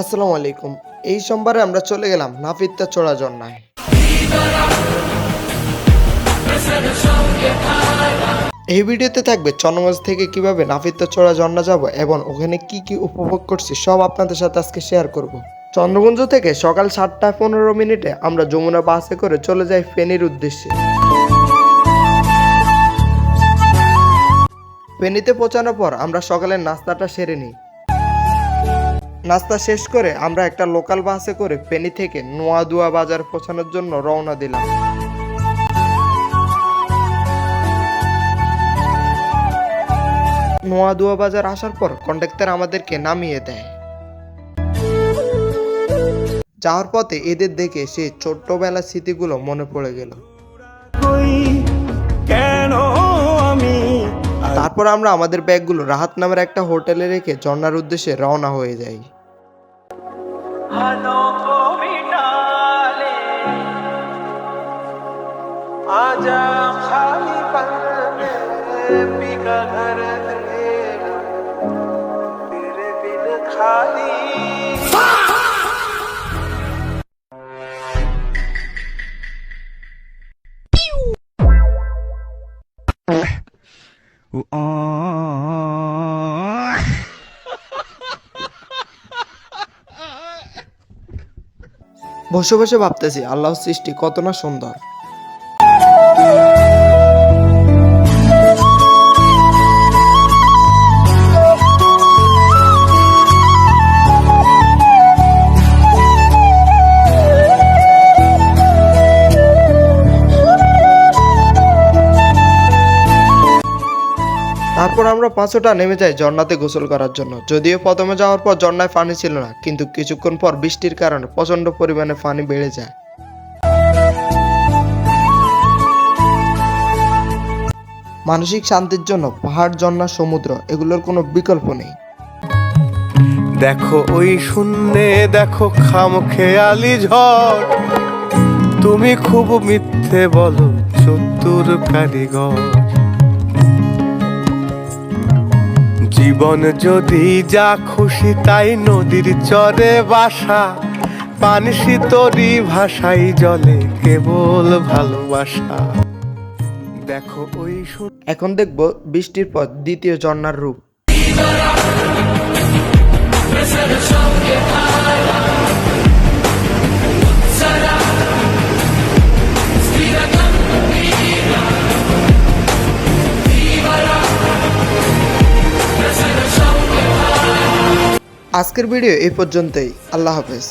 আসসালামু আলাইকুম। এই সোমবারে আমরা চলে গেলাম নাফিত্তা চড়া ঝর্ণায়। এই ভিডিওতে থাকবে চন্দ্রগঞ্জ থেকে কিভাবে নাফিত্তা চড়া ঝর্ণা যাব এবং ওখানে কি কি উপভোগ করছি সব আপনাদের সাথে আজকে শেয়ার করব। চন্দ্রগঞ্জ থেকে সকাল 7:15 আমরা যমুনা বাসে করে চলে যাই ফেনীর উদ্দেশ্যে। ফেনীতে পৌঁছানোর পর আমরা সকালের নাস্তাটা সেরে নিই। নাস্তা শেষ করে আমরা একটা লোকাল বাসে করে ফেনী থেকে নোয়াদুয়া বাজার পৌঁছানোর জন্য রওনা দিলাম। নোয়াদুয়া বাজার আসার পর কন্ডাক্টর আমাদেরকে নামিয়ে দেয়। যাওয়ার পথে এদের দেখে সেই ছোট্টবেলার স্মৃতিগুলো মনে পড়ে গেল। তারপর আমরা আমাদের ব্যাগগুলো রাহাত নামের একটা হোটেলে রেখে ঝর্ণার উদ্দেশ্যে রওনা হয়ে যাই। বসে বসে ভাবতেছি আল্লাহর সৃষ্টি কত না সুন্দর। তারপর আমরা পাঁচটা নেমে যাই ঝর্ণাতে গোসল করার জন্য। যদিও প্রথমে যাওয়ার পর ঝর্ণায় পানি ছিল না, কিন্তু কিছুক্ষণ পর বৃষ্টির কারণে প্রচন্ড পরিমাণে পানি বেড়ে যায়। মানসিক শান্তির জন্য পাহাড়, ঝর্ণা, সমুদ্র এগুলোর কোনো বিকল্প নেই। দেখো ওই শূন্যে দেখো খামখেয়ালি ঝড়, তুমি খুব মিথ্যে বলো চতুর কারিগর। জীবন যদি যা খুশি তাই নদীর চরে বাসা, পানসি তরি ভাষাই জলে কেবল ভালোবাসা। দেখো ওই এখন দেখব বৃষ্টির পর দ্বিতীয় ঝর্ণার রূপ। আজকের ভিডিও এই পর্যন্তই। আল্লাহ হাফেজ।